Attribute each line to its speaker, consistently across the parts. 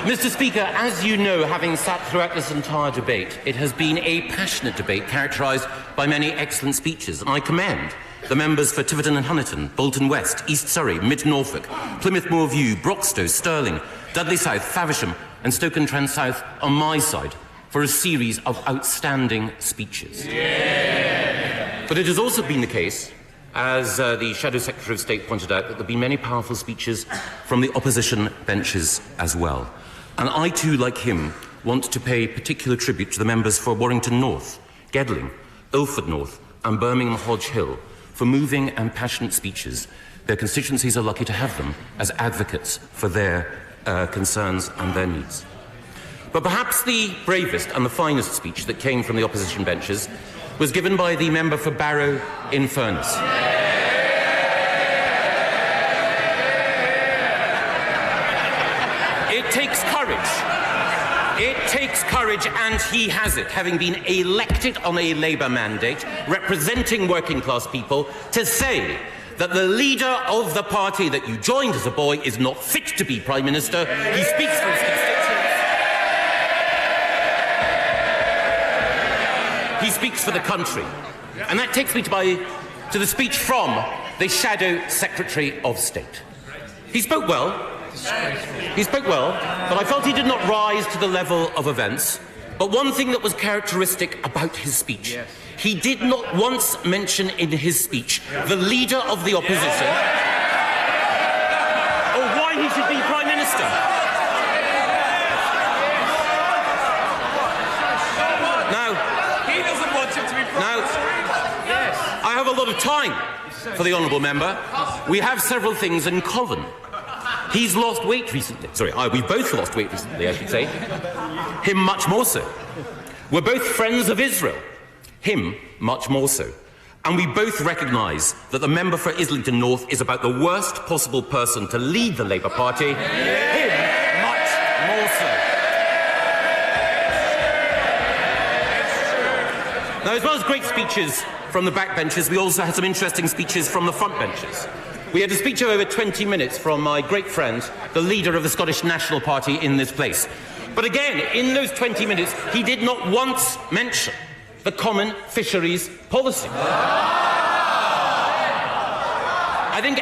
Speaker 1: Mr. Speaker, as you know, having sat throughout this entire debate, it has been a passionate debate characterised by many excellent speeches, and I commend the members for Tiverton and Honiton, Bolton West, East Surrey, Mid Norfolk, Plymouth Moor View, Broxtowe, Stirling, Dudley South, Faversham and Stoke-on-Trent South on my side for a series of outstanding speeches. Yeah. But it has also been the case, as the Shadow Secretary of State pointed out, that there have been many powerful speeches from the opposition benches as well. And I too, like him, want to pay particular tribute to the members for Warrington North, Gedling, Ilford North and Birmingham Hodge Hill for moving and passionate speeches. Their constituencies are lucky to have them as advocates for their concerns and their needs. But perhaps the bravest and the finest speech that came from the opposition benches was given by the member for Barrow in Furness. It takes courage. It takes courage, and he has it, having been elected on a Labour mandate, representing working-class people, to say that the leader of the party that you joined as a boy is not fit to be Prime Minister. He speaks for his constituents. He speaks for the country. And that takes me to the speech from the Shadow Secretary of State. He spoke well. But I felt he did not rise to the level of events. But one thing that was characteristic about his speech, he did not once mention in his speech the leader of the opposition or why he should be Prime Minister. Now, he doesn't want him to be Prime Minister. I have a lot of time for the honourable member. We have several things in common. He's lost weight recently. We've both lost weight recently, I should say. Him much more so. We're both friends of Israel. Him much more so. And we both recognise that the member for Islington North is about the worst possible person to lead the Labour Party. Him much more so. Now, as well as great speeches from the backbenches, we also had some interesting speeches from the front benches. We had a speech of over 20 minutes from my great friend, the leader of the Scottish National Party in this place. But again, in those 20 minutes, he did not once mention the common fisheries policy. I think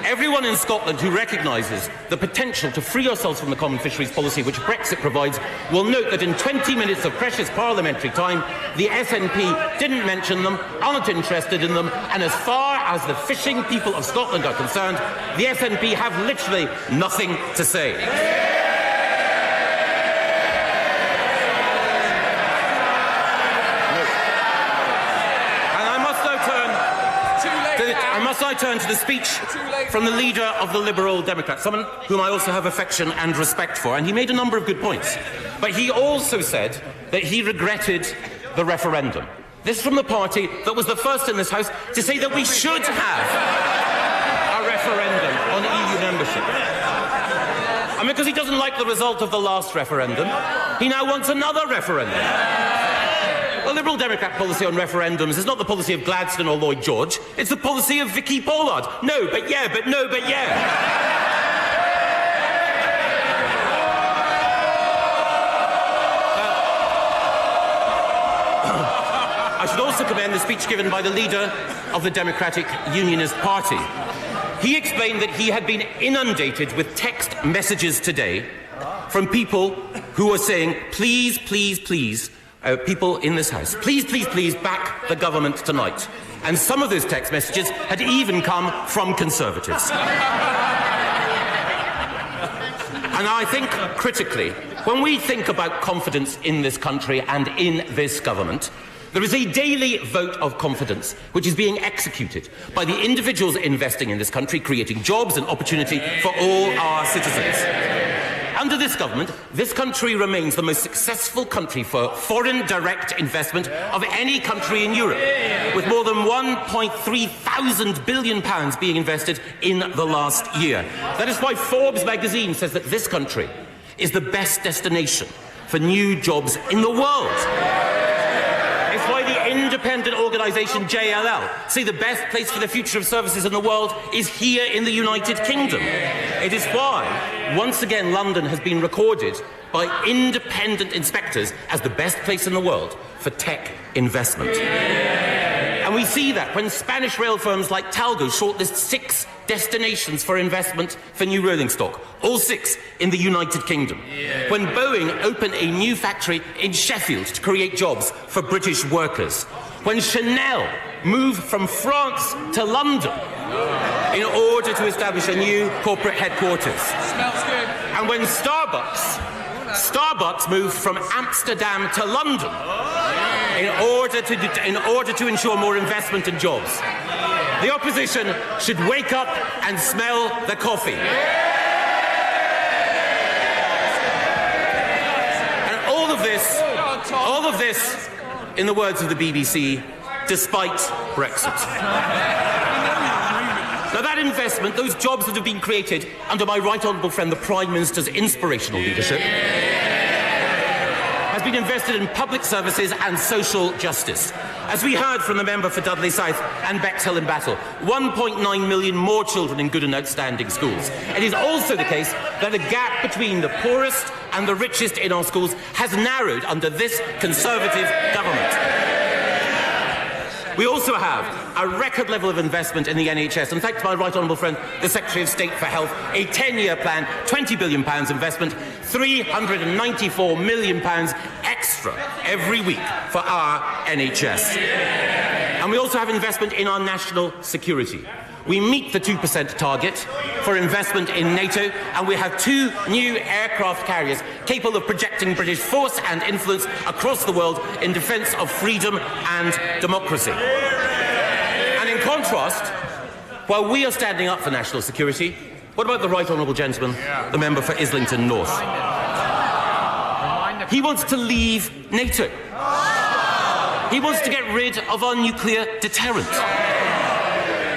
Speaker 1: everyone in Scotland who recognises the potential to free ourselves from the common fisheries policy which Brexit provides will note that in 20 minutes of precious parliamentary time, the SNP didn't mention them, aren't interested in them, and as far as the fishing people of Scotland are concerned, the SNP have literally nothing to say. I turn to the speech from the leader of the Liberal Democrats, someone whom I also have affection and respect for, and he made a number of good points. But he also said that he regretted the referendum. This from the party that was the first in this House to say that we should have a referendum on EU membership. And because he doesn't like the result of the last referendum, he now wants another referendum. The Liberal Democrat policy on referendums is not the policy of Gladstone or Lloyd George, it's the policy of Vicky Pollard. No, but yeah, but no, but yeah. I should also commend the speech given by the leader of the Democratic Unionist Party. He explained that he had been inundated with text messages today from people who were saying, please, please, please, people in this House, please, please, please back the government tonight. And some of those text messages had even come from Conservatives. And I think, critically, when we think about confidence in this country and in this government, there is a daily vote of confidence which is being executed by the individuals investing in this country, creating jobs and opportunity for all our citizens. Under this government, this country remains the most successful country for foreign direct investment of any country in Europe, with more than £1.3 billion being invested in the last year. That is why Forbes magazine says that this country is the best destination for new jobs in the world. It's why the independent organisation JLL say the best place for the future of services in the world is here in the United Kingdom. It is why, once again, London has been recorded by independent inspectors as the best place in the world for tech investment. And we see that when Spanish rail firms like Talgo shortlist 6 destinations for investment for new rolling stock, all 6 in the United Kingdom. When Boeing opened a new factory in Sheffield to create jobs for British workers. When Chanel moved from France to London in order to establish a new corporate headquarters.
Speaker 2: Smells good.
Speaker 1: And when Starbucks moved from Amsterdam to London in order to ensure more investment and jobs. The opposition should wake up and smell the coffee. And all of this, in the words of the BBC, despite Brexit. Now that investment, those jobs that have been created under my right honourable friend, the Prime Minister's inspirational leadership, has been invested in public services and social justice. As we heard from the member for Dudley South and Bexhill in Battle, 1.9 million more children in good and outstanding schools. It is also the case that the gap between the poorest and the richest in our schools has narrowed under this Conservative government. We also have a record level of investment in the NHS, and thanks to my right honourable friend, the Secretary of State for Health, a 10-year plan, £20 billion investment, £394 million extra every week for our NHS. And we also have investment in our national security. We meet the 2% target for investment in NATO, and we have 2 new aircraft carriers capable of projecting British force and influence across the world in defence of freedom and democracy. And in contrast, while we are standing up for national security, what about the right honourable gentleman, the member for Islington North? He wants to leave NATO. He wants to get rid of our nuclear deterrent.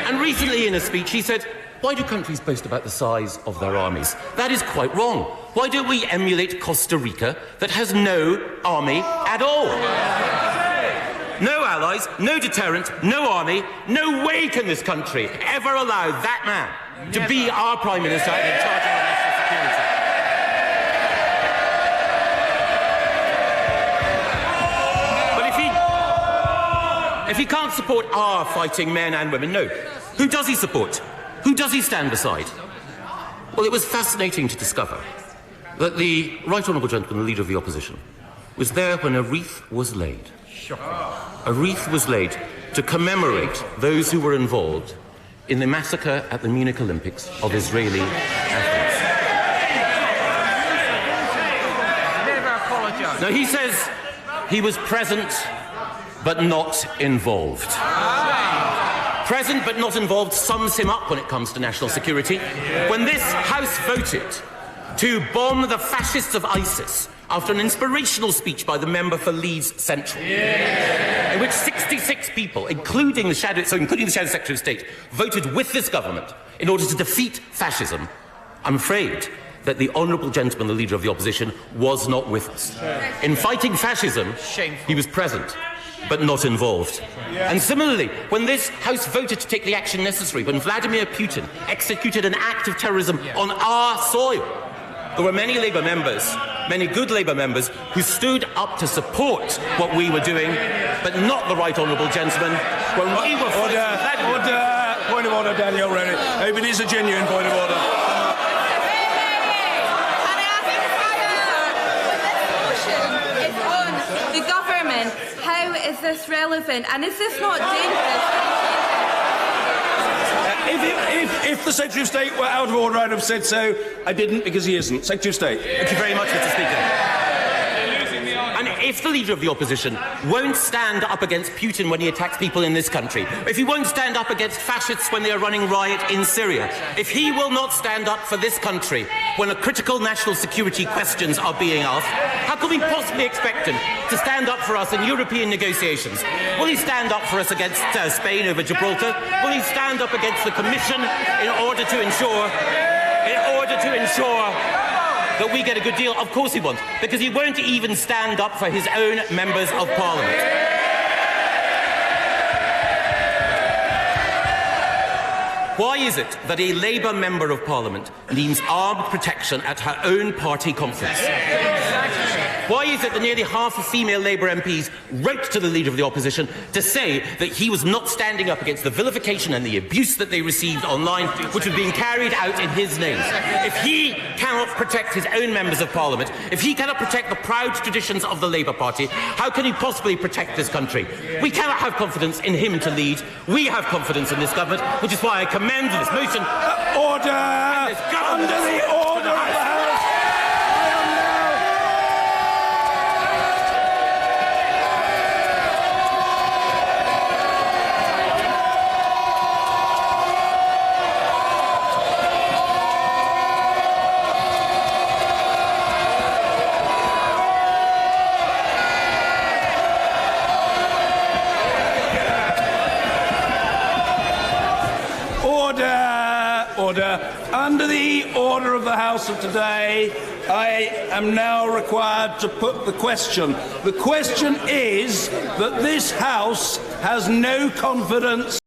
Speaker 1: And recently in a speech he said, why do countries boast about the size of their armies? That is quite wrong. Why don't we emulate Costa Rica that has no army at all? No allies, no deterrent, no army. No way can this country ever allow that man to be our Prime Minister and in charge of our national security. But if he can't support our fighting men and women, no. Who does he support? Who does he stand beside? Well, it was fascinating to discover that the right honourable gentleman, the Leader of the Opposition, was there when a wreath was laid. A wreath was laid to commemorate those who were involved in the massacre at the Munich Olympics of Israeli athletes.
Speaker 2: Never apologise.
Speaker 1: Now, he says he was present but not involved. Present but not involved sums him up when it comes to national security. When this House voted to bomb the fascists of ISIS after an inspirational speech by the member for Leeds Central, in which 66 people, including the Shadow Secretary of State, voted with this government in order to defeat fascism, I'm afraid that the honourable gentleman, the Leader of the Opposition, was not with us. In fighting fascism, he was present but not involved. And similarly, when this House voted to take the action necessary, when Vladimir Putin executed an act of terrorism on our soil, there were many Labour members, many good Labour members, who stood up to support what we were doing, but not the right honourable gentleman. When we were
Speaker 3: point of order, Daniel Rennie. If it is a genuine point of order.
Speaker 4: The government, how is this relevant, and is this not dangerous?
Speaker 3: If the Secretary of State were out of order, I'd have said so. I didn't, because he isn't. Secretary of State.
Speaker 1: Thank you very much, Mr. Speaker. And if the Leader of the Opposition won't stand up against Putin when he attacks people in this country, if he won't stand up against fascists when they are running riot in Syria, if he will not stand up for this country when critical national security questions are being asked, how can we possibly expect him to stand up for us in European negotiations? Will he stand up for us against Spain over Gibraltar? Will he stand up against the Commission in order to ensure that we get a good deal? Of course he won't, because he won't even stand up for his own members of Parliament. Why is it that a Labour Member of Parliament needs armed protection at her own party conference? Why is it that nearly half of female Labour MPs wrote to the Leader of the Opposition to say that he was not standing up against the vilification and the abuse that they received online, which was being carried out in his name? If he cannot protect his own Members of Parliament, if he cannot protect the proud traditions of the Labour Party, how can he possibly protect this country? We cannot have confidence in him to lead. We have confidence in this government, which is why I commend this motion.
Speaker 3: Order! Under the order of the House! Order. Under the order of the House of today, I am now required to put the question. The question is that this House has no confidence